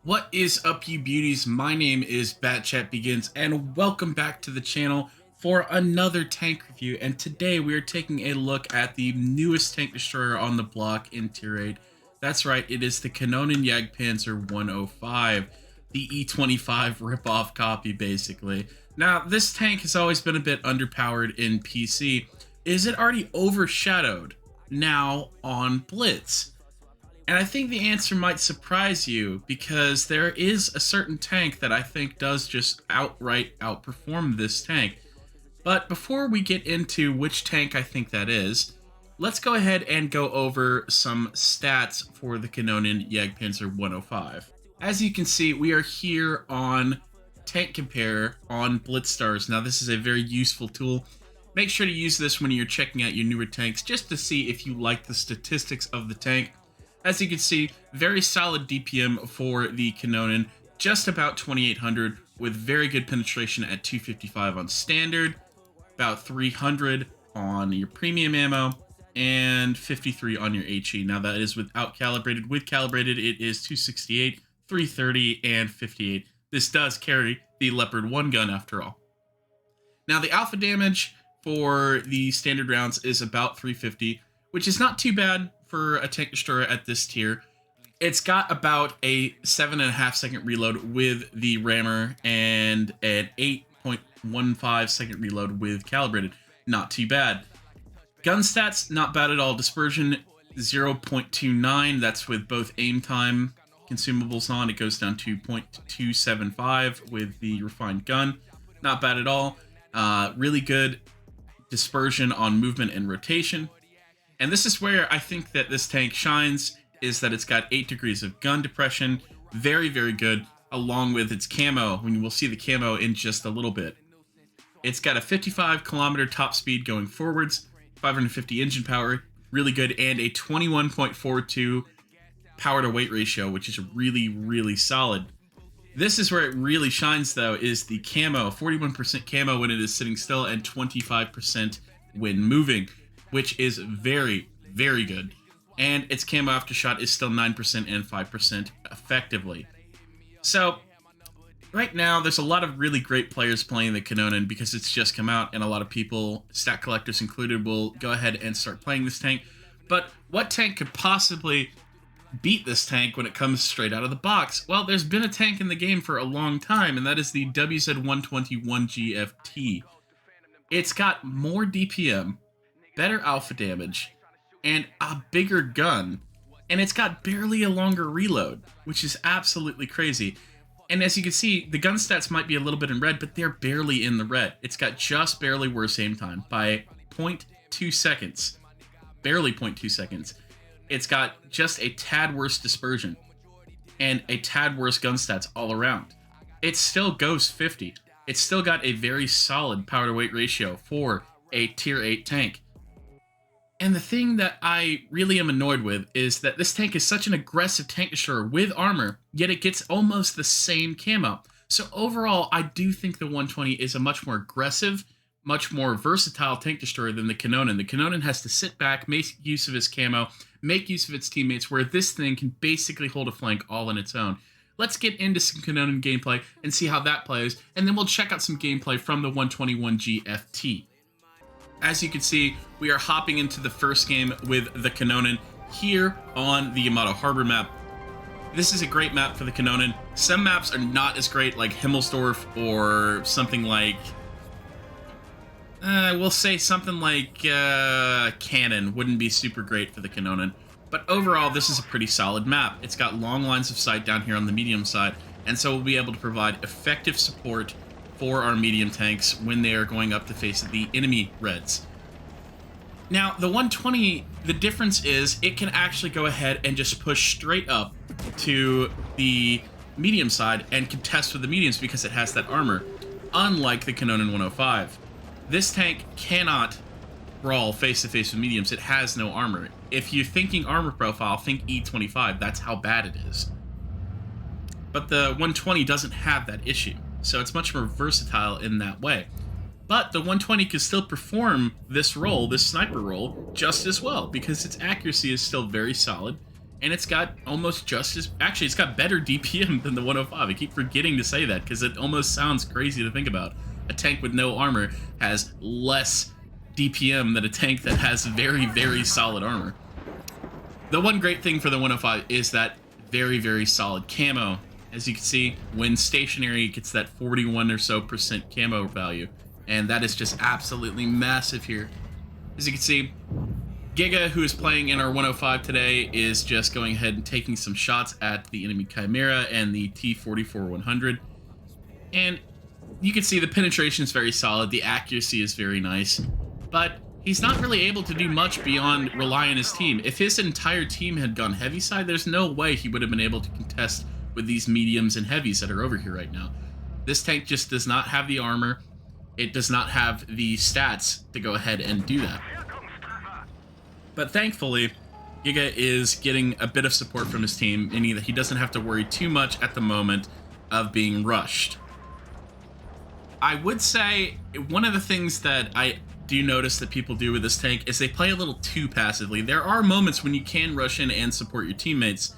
What is up, you beauties? My name is BatchatBegins, and welcome back to the channel for another tank review. And today we are taking a look at the newest tank destroyer on the block in Tier 8. That's right, it is the KanonenJpz 105, the E25 ripoff copy, basically. Now, this tank has always been a bit underpowered in PC. Is it already overshadowed now on Blitz? And I think the answer might surprise you, because there is a certain tank that I think does just outright outperform this tank. But before we get into which tank I think that is, let's go ahead and go over some stats for the KanonenJpz 105. As you can see, we are here on Tank Compare on BlitzStars. Now, this is a very useful tool. Make sure to use this when you're checking out your newer tanks, just to see if you like the statistics of the tank. As you can see, very solid DPM for the Kanonen, just about 2800, with very good penetration at 255 on standard, about 300 on your premium ammo, and 53 on your HE. Now that is without calibrated. With calibrated, it is 268, 330, and 58. This does carry the Leopard 1 gun after all. Now the alpha damage for the standard rounds is about 350, which is not too bad for a tank destroyer at this tier. It's got about a 7.5 second reload with the rammer and an 8.15 second reload with calibrated. Not too bad. Gun stats, not bad at all. Dispersion, 0.29. That's with both aim time consumables on. It goes down to 0.275 with the refined gun. Not bad at all. Really good dispersion on movement and rotation. And this is where I think that this tank shines, is that it's got 8 degrees of gun depression. Very, very good, along with its camo, when you will see the camo in just a little bit. It's got a 55 kilometer top speed going forwards, 550 engine power, really good, and a 21.42 power to weight ratio, which is really, really solid. This is where it really shines, though, is the camo. 41% camo when it is sitting still, and 25% when moving, which is very, very good. And its camo after shot is still 9% and 5% effectively. So, right now, there's a lot of really great players playing the Kanonen because it's just come out, and a lot of people, stat collectors included, will go ahead and start playing this tank. But what tank could possibly beat this tank when it comes straight out of the box? Well, there's been a tank in the game for a long time, and that is the WZ-121 It's got more DPM, better alpha damage, and a bigger gun, and it's got barely a longer reload, which is absolutely crazy. And as you can see, the gun stats might be a little bit in red, but they're barely in the red. It's got just barely worse aim time by 0.2 seconds. Barely 0.2 seconds. It's got just a tad worse dispersion, and a tad worse gun stats all around. It still goes 50. It's still got a very solid power to weight ratio for a tier 8 tank. And the thing that I really am annoyed with is that this tank is such an aggressive tank destroyer with armor, yet it gets almost the same camo. So overall, I do think the 120 is a much more aggressive, much more versatile tank destroyer than the Kanonen. The Kanonen has to sit back, make use of his camo, make use of its teammates, where this thing can basically hold a flank all on its own. Let's get into some Kanonen gameplay and see how that plays, and then we'll check out some gameplay from the 121 GFT. As you can see, we are hopping into the first game with the Kanonen here on the Yamato Harbor map. This is a great map for the Kanonen. Some maps are not as great, like Himmelsdorf or something like... we'll say something like Canon wouldn't be super great for the Kanonen. But overall, this is a pretty solid map. It's got long lines of sight down here on the medium side, and so we'll be able to provide effective support for our medium tanks when they are going up to face the enemy reds. Now, the 120, the difference is it can actually go ahead and just push straight up to the medium side and contest with the mediums because it has that armor, unlike the Kanonen 105. This tank cannot brawl face-to-face with mediums. It has no armor. If you're thinking armor profile, think E25. That's how bad it is. But the 120 doesn't have that issue, so it's much more versatile in that way. But the 120 can still perform this role, this sniper role, just as well, because its accuracy is still very solid. and it's got almost just as, actually, it's got better DPM than the 105. I keep forgetting to say that because it almost sounds crazy to think about. A tank with no armor has less DPM than a tank that has very, very solid armor. The one great thing for the 105 is that very, very solid camo. As you can see, when stationary, it gets that 41% or so camo value, and that is just absolutely massive here. As you can see, Giga, who is playing in our 105 today, is just going ahead and taking some shots at the enemy Chimera and the T-44-100. And you can see the penetration is very solid, the accuracy is very nice, but he's not really able to do much beyond rely on his team. If his entire team had gone heavy side, there's no way he would have been able to contest with these mediums and heavies that are over here right now. This tank just does not have the armor. It does not have the stats to go ahead and do that. But thankfully, Giga is getting a bit of support from his team, meaning that he doesn't have to worry too much at the moment of being rushed. I would say one of the things that I do notice that people do with this tank is they play a little too passively. There are moments when you can rush in and support your teammates,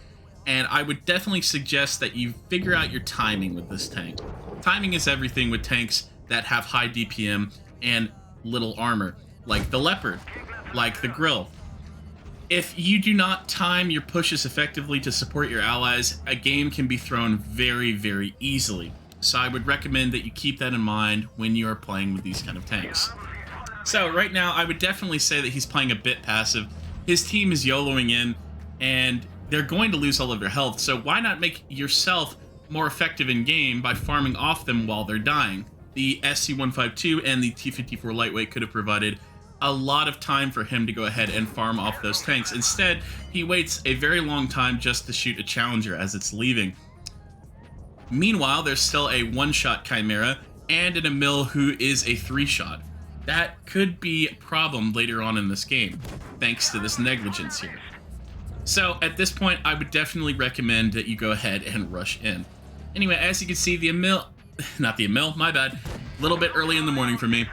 and I would definitely suggest that you figure out your timing with this tank. Timing is everything with tanks that have high DPM and little armor, like the Leopard, like the Grill. If you do not time your pushes effectively to support your allies, a game can be thrown very, very easily. So I would recommend that you keep that in mind when you are playing with these kind of tanks. So right now, I would definitely say that he's playing a bit passive. His team is YOLOing in, and they're going to lose all of their health, so why not make yourself more effective in game by farming off them while they're dying? The SC-152 and the T-54 Lightweight could have provided a lot of time for him to go ahead and farm off those tanks. Instead, he waits a very long time just to shoot a Challenger as it's leaving. Meanwhile, there's still a one-shot Chimera and an Emil who is a three-shot. That could be a problem later on in this game, thanks to this negligence here. So at this point, I would definitely recommend that you go ahead and rush in. Anyway, as you can see, the Emil, not the Emil, my bad, a little bit early in the morning for me.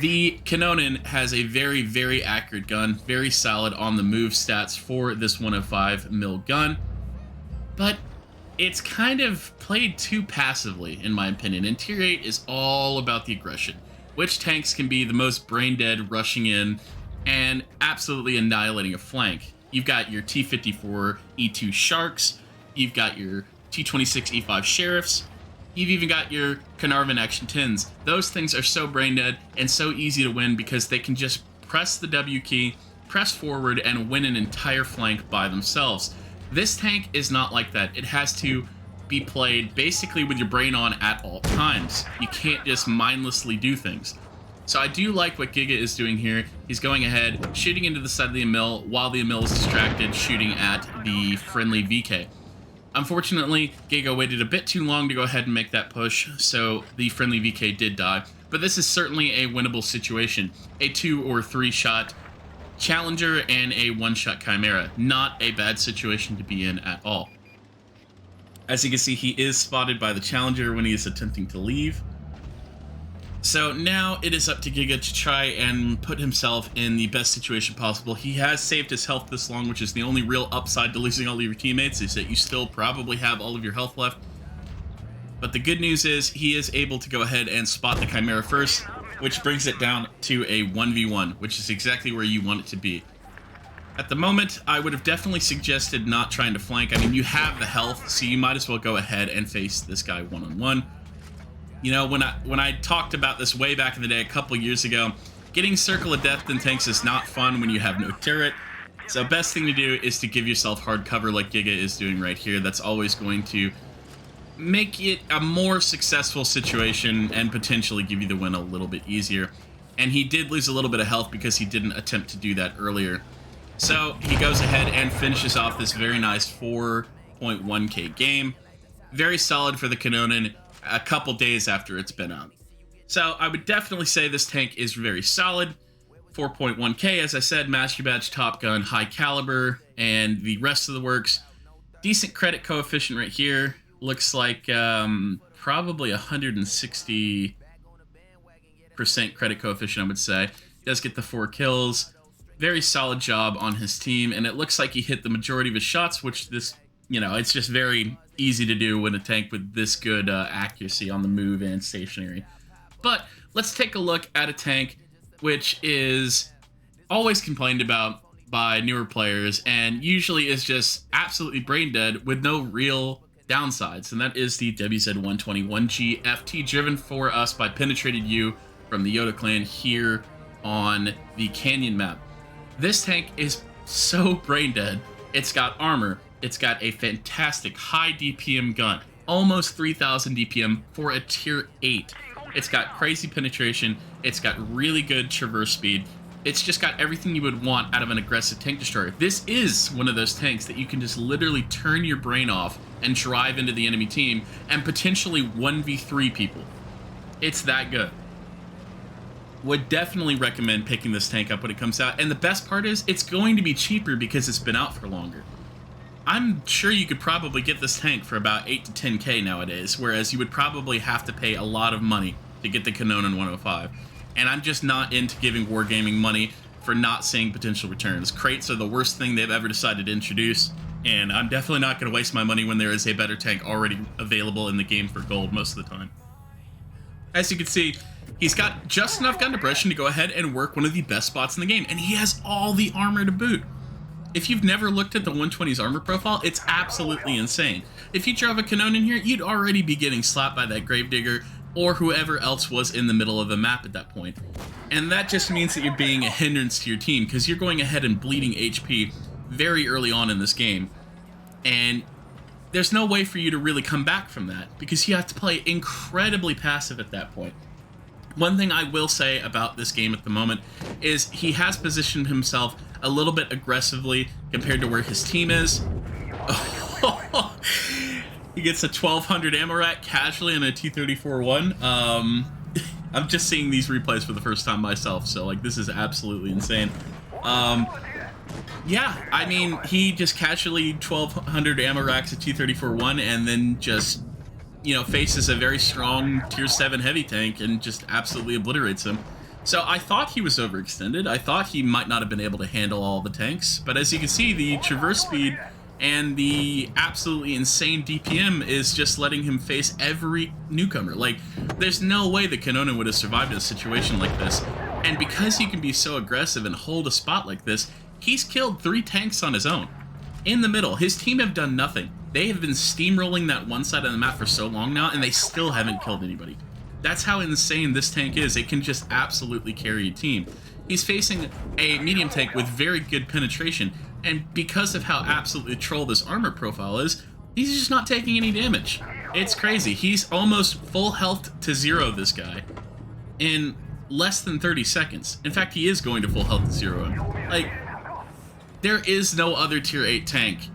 The Kanonen has a very, very accurate gun, very solid on the move stats for this 105 mil gun, but it's kind of played too passively, in my opinion. And Tier 8 is all about the aggression. Which tanks can be the most brain dead rushing in and absolutely annihilating a flank? You've got your T-54 E2 Sharks, you've got your T-26 E5 Sheriffs, you've even got your Canon Action 10s. Those things are so brain dead and so easy to win because they can just press the W key, press forward, and win an entire flank by themselves. This tank is not like that. It has to be played basically with your brain on at all times. You can't just mindlessly do things. So I do like what Giga is doing here. He's going ahead, shooting into the side of the Emil while the Emil is distracted, shooting at the friendly VK. Unfortunately, Giga waited a bit too long to go ahead and make that push, so the friendly VK did die. But this is certainly a winnable situation. A 2 or 3 shot Challenger and a 1-shot Chimera. Not a bad situation to be in at all. As you can see, he is spotted by the Challenger when he is attempting to leave. So now it is up to Giga to try and put himself in the best situation possible. He has saved his health this long, which is the only real upside to losing all of your teammates, is that you still probably have all of your health left. But the good news is he is able to go ahead and spot the Chimera first, which brings it down to a 1v1, which is exactly where you want it to be. At the moment, I would have definitely suggested not trying to flank. I mean, you have the health, so you might as well go ahead and face this guy one-on-one. You know, when I talked about this way back in the day, a couple years ago, getting Circle of Death in tanks is not fun when you have no turret. So best thing to do is to give yourself hard cover like Giga is doing right here. That's always going to make it a more successful situation and potentially give you the win a little bit easier. And he did lose a little bit of health because he didn't attempt to do that earlier. So he goes ahead and finishes off this very nice 4.1k game. Very solid for the Kanonen a couple days after it's been out. So I would definitely say this tank is very solid. 4.1k, as I said, Master Badge, Top Gun, high caliber, and the rest of the works. Decent credit coefficient right here. Looks like probably 160% credit coefficient, I would say. Does get the 4 kills. very solid job on his team, and it looks like he hit the majority of his shots, which it's just very easy to do when a tank with this good accuracy on the move and stationary. But let's take a look at a tank which is always complained about by newer players and usually is just absolutely brain dead with no real downsides, and that is the WZ121G FT, driven for us by Penetrated You from the Yoda clan here on the Canyon map. This tank is so brain dead. It's got armor, it's got a fantastic high DPM gun, almost 3000 DPM for a tier 8. It's got crazy penetration, it's got really good traverse speed. It's just got everything you would want out of an aggressive tank destroyer. This is one of those tanks that you can just literally turn your brain off and drive into the enemy team and potentially 1v3 people. It's that good. Would definitely recommend picking this tank up when it comes out. And the best part is it's going to be cheaper because it's been out for longer. I'm sure you could probably get this tank for about 8 to 10k nowadays, whereas you would probably have to pay a lot of money to get the Kanonen 105. And I'm just not into giving wargaming money for not seeing potential returns. Crates are the worst thing they've ever decided to introduce, and I'm definitely not going to waste my money when there is a better tank already available in the game for gold most of the time. As you can see, he's got just enough gun depression to go ahead and work one of the best spots in the game, and he has all the armor to boot. If you've never looked at the 120's armor profile, it's absolutely insane. If you drove a Kanonen here, you'd already be getting slapped by that Gravedigger or whoever else was in the middle of the map at that point. And that just means that you're being a hindrance to your team, because you're going ahead and bleeding HP very early on in this game. And there's no way for you to really come back from that, because you have to play incredibly passive at that point. One thing I will say about this game at the moment is he has positioned himself a little bit aggressively compared to where his team is. He gets a 1200 ammo rack casually in a T-34-1. I'm just seeing these replays for the first time myself, so like this is absolutely insane. Yeah, I mean, he just casually 1200 ammo racks a T-34-1 and then just, faces a very strong tier 7 heavy tank and just absolutely obliterates him. So I thought he was overextended. I thought he might not have been able to handle all the tanks, but as you can see, the traverse speed and the absolutely insane DPM is just letting him face every newcomer. Like, there's no way that Kanonen would have survived a situation like this. And because he can be so aggressive and hold a spot like this, he's killed 3 tanks on his own. In the middle, his team have done nothing. They have been steamrolling that one side of the map for so long now, and they still haven't killed anybody. That's how insane this tank is. It can just absolutely carry a team. He's facing a medium tank with very good penetration, and because of how absolutely troll this armor profile is, he's just not taking any damage. It's crazy. He's almost full health to 0, this guy, in less than 30 seconds. In fact, he is going to full health to 0. Like, there is no other tier 8 tank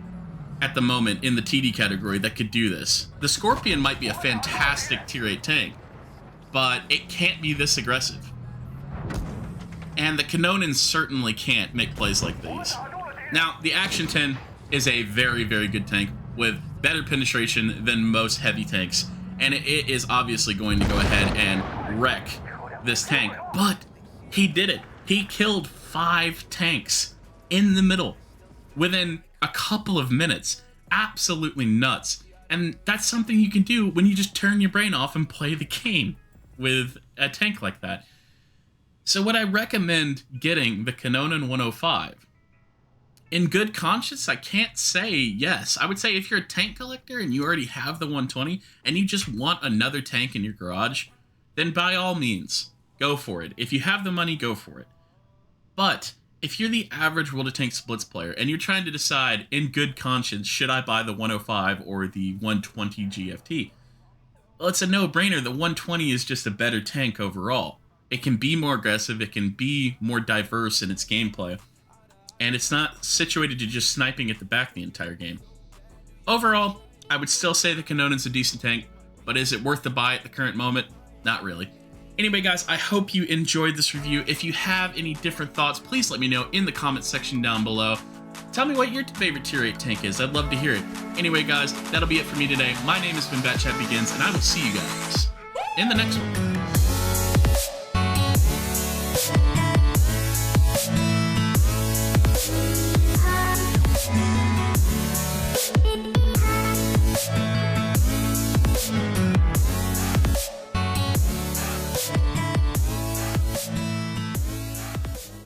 at the moment in the TD category that could do this. The Scorpion might be a fantastic tier 8 tank, but it can't be this aggressive. And the Kanonen certainly can't make plays like these. Now, the Action 10 is a very, very good tank with better penetration than most heavy tanks, and it is obviously going to go ahead and wreck this tank, but he did it. He killed 5 tanks in the middle within a couple of minutes. Absolutely nuts. And that's something you can do when you just turn your brain off and play the game with a tank like that. So would I recommend getting the Kanonen 105? In good conscience, I can't say yes. I would say if you're a tank collector and you already have the 120 and you just want another tank in your garage, then by all means, go for it. If you have the money, go for it. But if you're the average World of Tanks Splits player and you're trying to decide in good conscience, should I buy the 105 or the 120 GFT? Well, it's a no-brainer. The 120 is just a better tank overall. It can be more aggressive, it can be more diverse in its gameplay, and it's not situated to just sniping at the back the entire game. Overall, I would still say the Kanonen's a decent tank, but is it worth the buy at the current moment? Not really. Anyway, guys, I hope you enjoyed this review. If you have any different thoughts, please let me know in the comment section down below. Tell me what your favorite tier 8 tank is. I'd love to hear it. Anyway, guys, that'll be it for me today. My name has been BatchatBegins, and I will see you guys in the next one.